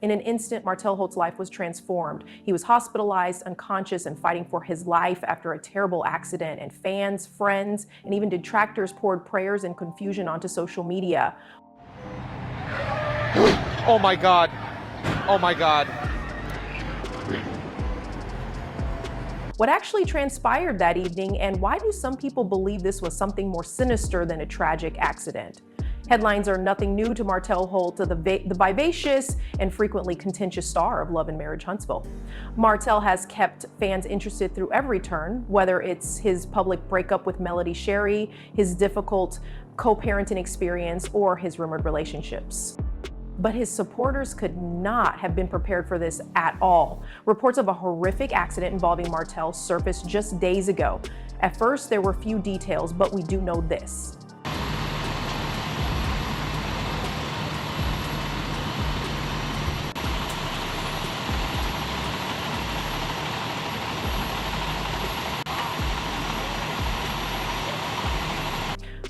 In an instant, Martell Holt's life was transformed. He was hospitalized, unconscious, and fighting for his life after a terrible accident, and fans, friends, and even detractors poured prayers and confusion onto social media. Oh my God. Oh my God. What actually transpired that evening, and why do some people believe this was something more sinister than a tragic accident? Headlines are nothing new to Martell Holt, the vivacious and frequently contentious star of Love and Marriage Huntsville. Martell has kept fans interested through every turn, whether it's his public breakup with Melody Sherry, his difficult co-parenting experience, or his rumored relationships. But his supporters could not have been prepared for this at all. Reports of a horrific accident involving Martell surfaced just days ago. At first, there were few details, but we do know this.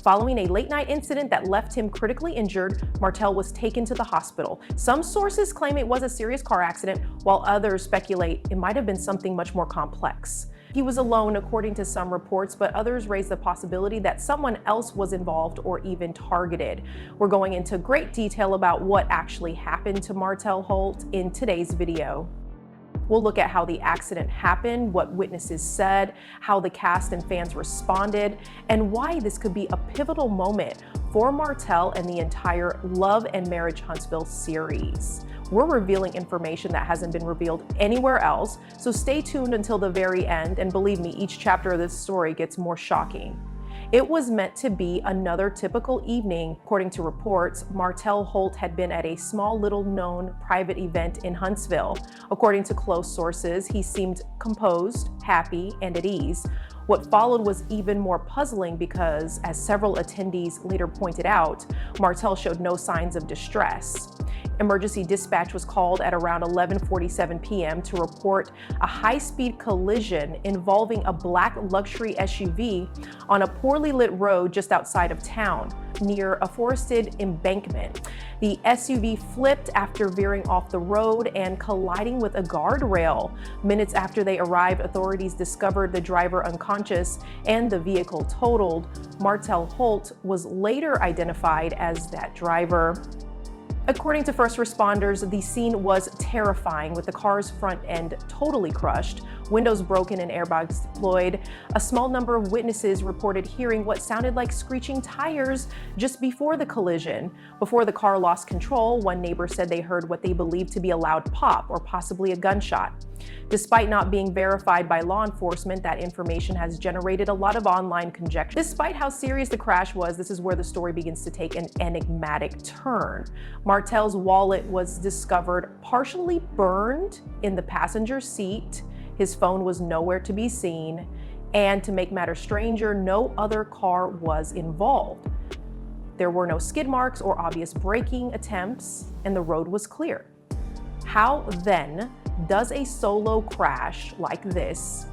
Following a late-night incident that left him critically injured, Martell was taken to the hospital. Some sources claim it was a serious car accident, while others speculate it might have been something much more complex. He was alone, according to some reports, but others raise the possibility that someone else was involved or even targeted. We're going into great detail about what actually happened to Martell Holt in today's video. We'll look at how the accident happened, what witnesses said, how the cast and fans responded, and why this could be a pivotal moment for Martell and the entire Love and Marriage Huntsville series. We're revealing information that hasn't been revealed anywhere else, so stay tuned until the very end, and believe me, each chapter of this story gets more shocking. It was meant to be another typical evening. According to reports, Martell Holt had been at a small little known private event in Huntsville. According to close sources, he seemed composed, happy, and at ease. What followed was even more puzzling because, as several attendees later pointed out, Martell showed no signs of distress. Emergency dispatch was called at around 11:47 p.m. to report a high-speed collision involving a black luxury SUV on a poorly lit road just outside of town, near a forested embankment. The SUV flipped after veering off the road and colliding with a guardrail. Minutes after they arrived, authorities discovered the driver unconscious and the vehicle totaled. Martell Holt was later identified as that driver. According to first responders, the scene was terrifying, with the car's front end totally crushed, windows broken and airbags deployed. A small number of witnesses reported hearing what sounded like screeching tires just before the collision. Before the car lost control, one neighbor said they heard what they believed to be a loud pop or possibly a gunshot. Despite not being verified by law enforcement, that information has generated a lot of online conjecture. Despite how serious the crash was, this is where the story begins to take an enigmatic turn. Martell's wallet was discovered partially burned in the passenger seat. His phone was nowhere to be seen. And to make matters stranger, no other car was involved. There were no skid marks or obvious braking attempts, and the road was clear. How then does a solo crash like this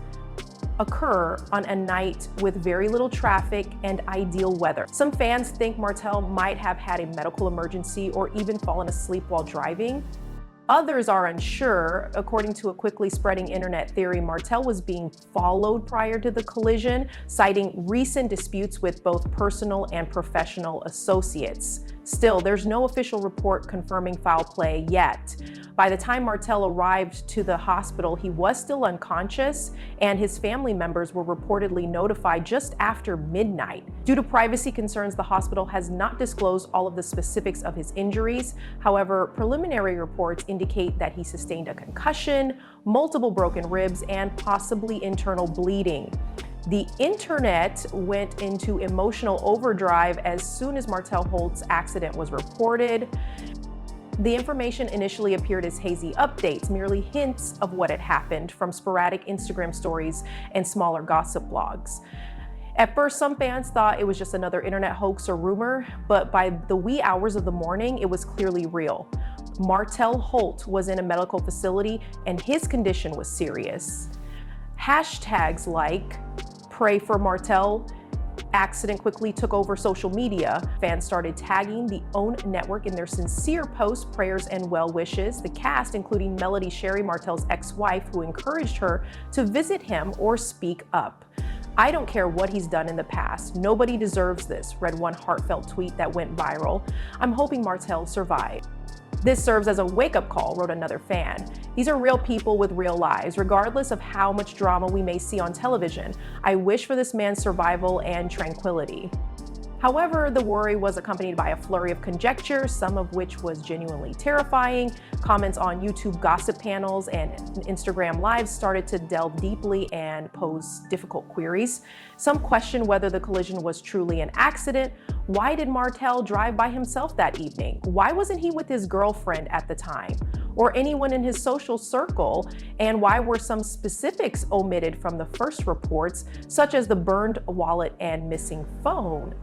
occur on a night with very little traffic and ideal weather? Some fans think Martell might have had a medical emergency or even fallen asleep while driving. Others are unsure. According to a quickly spreading internet theory, Martell was being followed prior to the collision, citing recent disputes with both personal and professional associates. Still, there's no official report confirming foul play yet. By the time Martell arrived to the hospital, he was still unconscious, and his family members were reportedly notified just after midnight. Due to privacy concerns, the hospital has not disclosed all of the specifics of his injuries. However, preliminary reports indicate that he sustained a concussion, multiple broken ribs, and possibly internal bleeding. The internet went into emotional overdrive as soon as Martell Holt's accident was reported. The information initially appeared as hazy updates, merely hints of what had happened from sporadic Instagram stories and smaller gossip blogs. At first, some fans thought it was just another internet hoax or rumor, but by the wee hours of the morning, it was clearly real. Martell Holt was in a medical facility and his condition was serious. Hashtags like "Pray for Martell" accident quickly took over social media. Fans started tagging the OWN network in their sincere posts, prayers, and well wishes. The cast, including Melody Sherry, Martell's ex-wife, who encouraged her to visit him or speak up. "I don't care what he's done in the past. Nobody deserves this," read one heartfelt tweet that went viral. "I'm hoping Martell survived." "This serves as a wake-up call," wrote another fan. "These are real people with real lives, regardless of how much drama we may see on television. I wish for this man's survival and tranquility." However, the worry was accompanied by a flurry of conjecture, some of which was genuinely terrifying. Comments on YouTube gossip panels and Instagram lives started to delve deeply and pose difficult queries. Some questioned whether the collision was truly an accident. Why did Martell drive by himself that evening? Why wasn't he with his girlfriend at the time, or anyone in his social circle? And why were some specifics omitted from the first reports, such as the burned wallet and missing phone?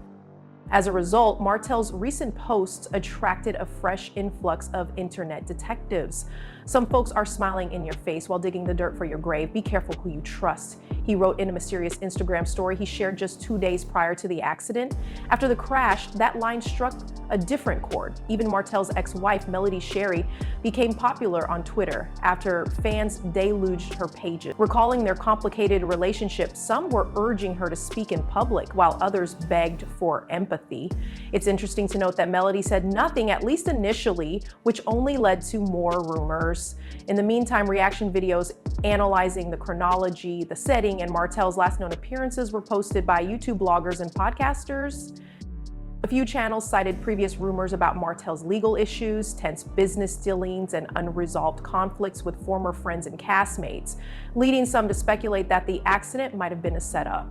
As a result, Martell's recent posts attracted a fresh influx of internet detectives. "Some folks are smiling in your face while digging the dirt for your grave. Be careful who you trust," he wrote in a mysterious Instagram story he shared just 2 days prior to the accident. After the crash, that line struck a different chord. Even Martell's ex-wife, Melody Sherry, became popular on Twitter after fans deluged her pages. Recalling their complicated relationship, some were urging her to speak in public, while others begged for empathy. It's interesting to note that Melody said nothing, at least initially, which only led to more rumors. In the meantime, reaction videos analyzing the chronology, the setting, and Martell's last known appearances were posted by YouTube bloggers and podcasters. A few channels cited previous rumors about Martell's legal issues, tense business dealings, and unresolved conflicts with former friends and castmates, leading some to speculate that the accident might have been a setup.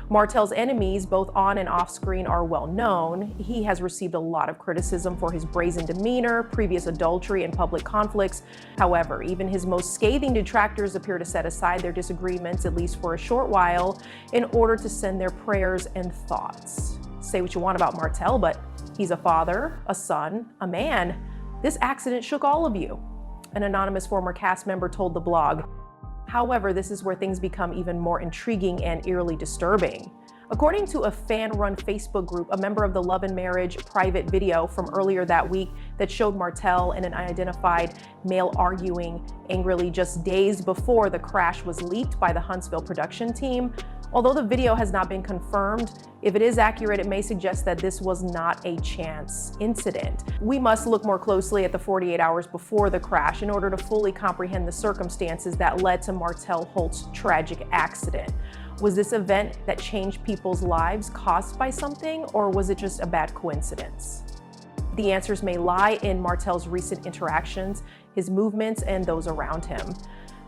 Martell's enemies, both on and off screen, are well known. He has received a lot of criticism for his brazen demeanor, previous adultery, and public conflicts. However, even his most scathing detractors appear to set aside their disagreements, at least for a short while, in order to send their prayers and thoughts. Say what you want about Martell, but he's a father, a son, a man. This accident shook all of you, an anonymous former cast member told the blog. However, this is where things become even more intriguing and eerily disturbing. According to a fan-run Facebook group, a member of the Love and Marriage private video from earlier that week that showed Martell and an unidentified male arguing angrily just days before the crash was leaked by the Huntsville production team. Although the video has not been confirmed, if it is accurate, it may suggest that this was not a chance incident. We must look more closely at the 48 hours before the crash in order to fully comprehend the circumstances that led to Martell Holt's tragic accident. Was this event that changed people's lives caused by something, or was it just a bad coincidence? The answers may lie in Martell's recent interactions, his movements, and those around him.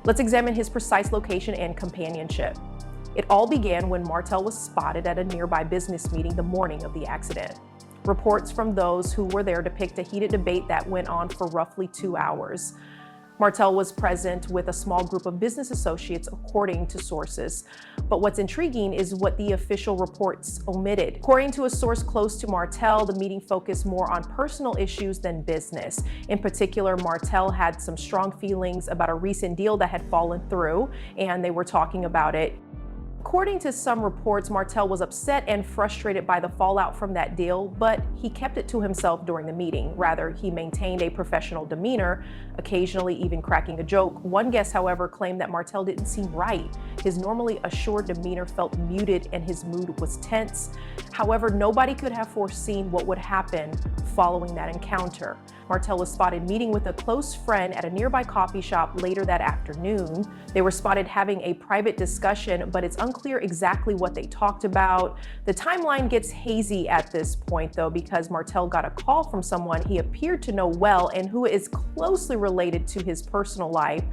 Let's examine his precise location and companionship. It all began when Martell was spotted at a nearby business meeting the morning of the accident. Reports from those who were there depict a heated debate that went on for roughly 2 hours. Martell was present with a small group of business associates, according to sources. But what's intriguing is what the official reports omitted. According to a source close to Martell, the meeting focused more on personal issues than business. In particular, Martell had some strong feelings about a recent deal that had fallen through, and they were talking about it. According to some reports, Martell was upset and frustrated by the fallout from that deal, but he kept it to himself during the meeting. Rather, he maintained a professional demeanor, occasionally even cracking a joke. One guest, however, claimed that Martell didn't seem right. His normally assured demeanor felt muted and his mood was tense. However, nobody could have foreseen what would happen following that encounter. Martell was spotted meeting with a close friend at a nearby coffee shop later that afternoon. They were spotted having a private discussion, but it's unclear exactly what they talked about. The timeline gets hazy at this point, though, because Martell got a call from someone he appeared to know well and who is closely related to his personal life.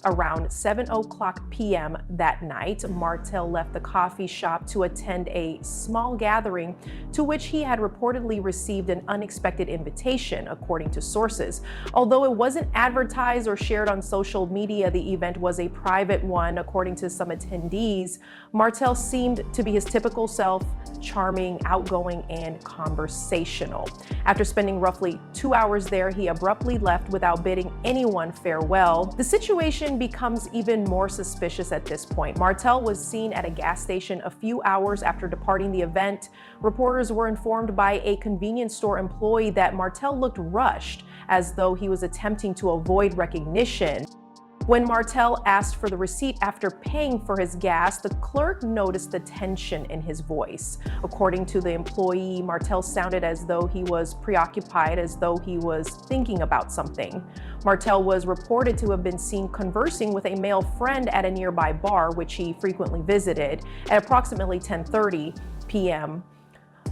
Around 7:00 p.m. that night, Martell left the coffee shop to attend a small gathering to which he had reportedly received an unexpected invitation, according to sources. Although it wasn't advertised or shared on social media, the event was a private one, according to some attendees. Martell seemed to be his typical self, charming, outgoing, and conversational. After spending roughly 2 hours there, he abruptly left without bidding anyone farewell. The situation situation becomes even more suspicious at this point. Martell was seen at a gas station a few hours after departing the event. Reporters were informed by a convenience store employee that Martell looked rushed, as though he was attempting to avoid recognition. When Martell asked for the receipt after paying for his gas, the clerk noticed the tension in his voice. According to the employee, Martell sounded as though he was preoccupied, as though he was thinking about something. Martell was reported to have been seen conversing with a male friend at a nearby bar, which he frequently visited, at approximately 10:30 p.m.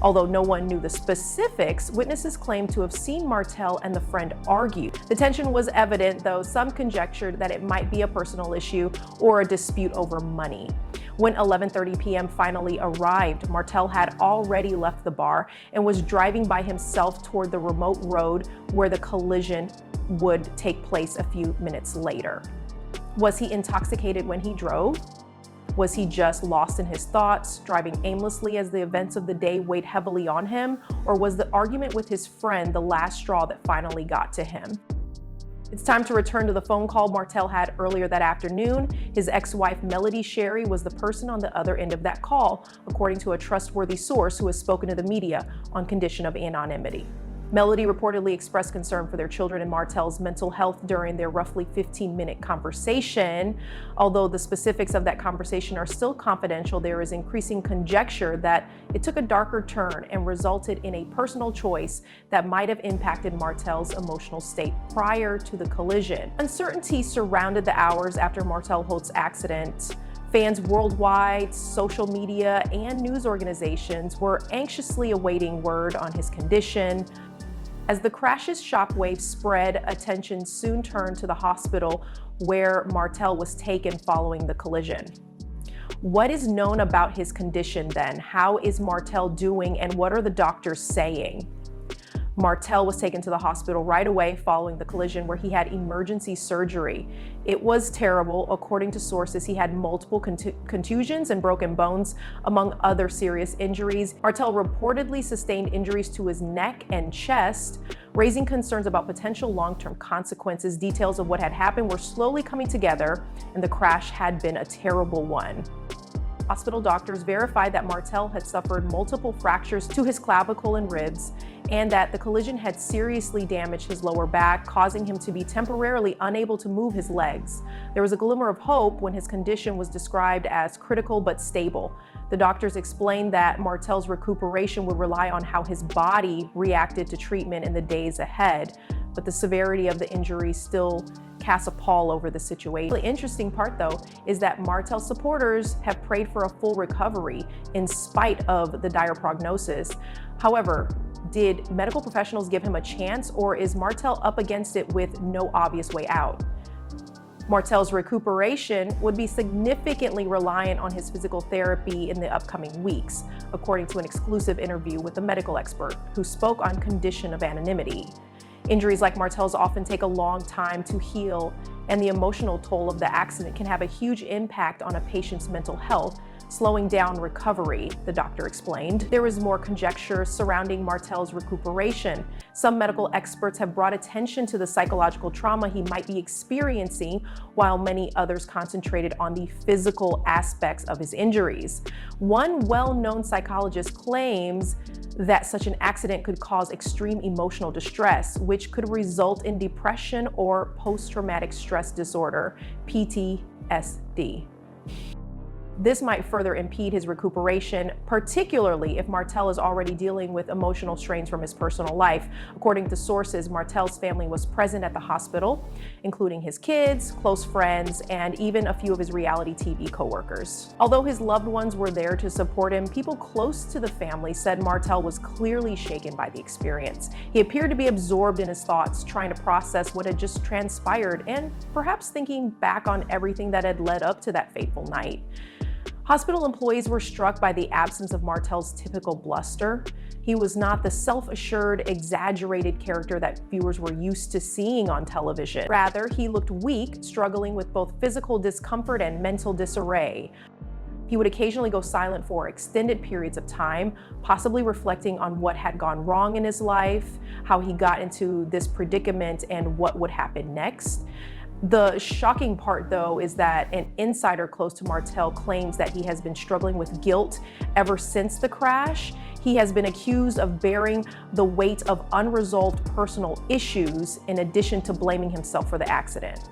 Although no one knew the specifics, witnesses claimed to have seen Martell and the friend argue. The tension was evident, though some conjectured that it might be a personal issue or a dispute over money. When 11:30 p.m. finally arrived, Martell had already left the bar and was driving by himself toward the remote road where the collision would take place a few minutes later. Was he intoxicated when he drove? Was he just lost in his thoughts, driving aimlessly as the events of the day weighed heavily on him? Or was the argument with his friend the last straw that finally got to him? It's time to return to the phone call Martell had earlier that afternoon. His ex-wife, Melody Sherry, was the person on the other end of that call, according to a trustworthy source who has spoken to the media on condition of anonymity. Melody reportedly expressed concern for their children and Martell's mental health during their roughly 15-minute conversation. Although the specifics of that conversation are still confidential, there is increasing conjecture that it took a darker turn and resulted in a personal choice that might have impacted Martell's emotional state prior to the collision. Uncertainty surrounded the hours after Martell Holt's accident. Fans worldwide, social media, and news organizations were anxiously awaiting word on his condition. As the crash's shockwaves spread, attention soon turned to the hospital where Martell was taken following the collision. What is known about his condition then? How is Martell doing, and what are the doctors saying? Martell was taken to the hospital right away following the collision, where he had emergency surgery. It was terrible. According to sources, he had multiple contusions and broken bones, among other serious injuries. Martell reportedly sustained injuries to his neck and chest, raising concerns about potential long-term consequences. Details of what had happened were slowly coming together, and the crash had been a terrible one. Hospital doctors verified that Martell had suffered multiple fractures to his clavicle and ribs, and that the collision had seriously damaged his lower back, causing him to be temporarily unable to move his legs. There was a glimmer of hope when his condition was described as critical but stable. The doctors explained that Martell's recuperation would rely on how his body reacted to treatment in the days ahead, but the severity of the injury still casts a pall over the situation. The interesting part, though, is that Martell's supporters have prayed for a full recovery in spite of the dire prognosis. However, did medical professionals give him a chance, or is Martell up against it with no obvious way out? Martell's recuperation would be significantly reliant on his physical therapy in the upcoming weeks, according to an exclusive interview with a medical expert who spoke on condition of anonymity. Injuries like Martell's often take a long time to heal, and the emotional toll of the accident can have a huge impact on a patient's mental health, slowing down recovery, the doctor explained. There is more conjecture surrounding Martell's recuperation. Some medical experts have brought attention to the psychological trauma he might be experiencing, while many others concentrated on the physical aspects of his injuries. One well-known psychologist claims that such an accident could cause extreme emotional distress, which could result in depression or post-traumatic stress disorder, PTSD. This might further impede his recuperation, particularly if Martell is already dealing with emotional strains from his personal life. According to sources, Martell's family was present at the hospital, including his kids, close friends, and even a few of his reality TV coworkers. Although his loved ones were there to support him, people close to the family said Martell was clearly shaken by the experience. He appeared to be absorbed in his thoughts, trying to process what had just transpired, and perhaps thinking back on everything that had led up to that fateful night. Hospital employees were struck by the absence of Martell's typical bluster. He was not the self-assured, exaggerated character that viewers were used to seeing on television. Rather, he looked weak, struggling with both physical discomfort and mental disarray. He would occasionally go silent for extended periods of time, possibly reflecting on what had gone wrong in his life, how he got into this predicament, and what would happen next. The shocking part, though, is that an insider close to Martell claims that he has been struggling with guilt ever since the crash. He has been accused of bearing the weight of unresolved personal issues in addition to blaming himself for the accident.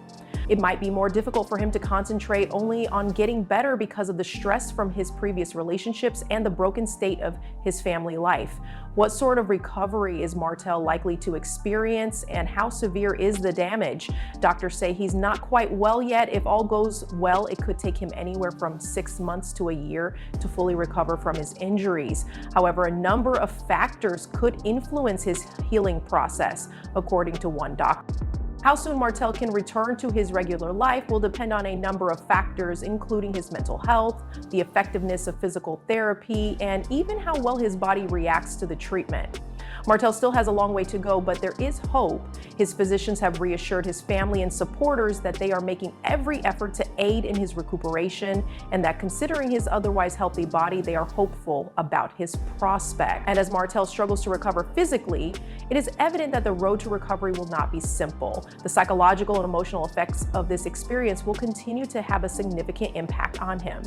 It might be more difficult for him to concentrate only on getting better because of the stress from his previous relationships and the broken state of his family life. What sort of recovery is Martell likely to experience, and how severe is the damage? Doctors say he's not quite well yet. If all goes well, it could take him anywhere from 6 months to a year to fully recover from his injuries. However, a number of factors could influence his healing process, according to one doctor. How soon Martell can return to his regular life will depend on a number of factors, including his mental health, the effectiveness of physical therapy, and even how well his body reacts to the treatment. Martell still has a long way to go, but there is hope. His physicians have reassured his family and supporters that they are making every effort to aid in his recuperation, and that considering his otherwise healthy body, they are hopeful about his prospect. And as Martell struggles to recover physically, it is evident that the road to recovery will not be simple. The psychological and emotional effects of this experience will continue to have a significant impact on him.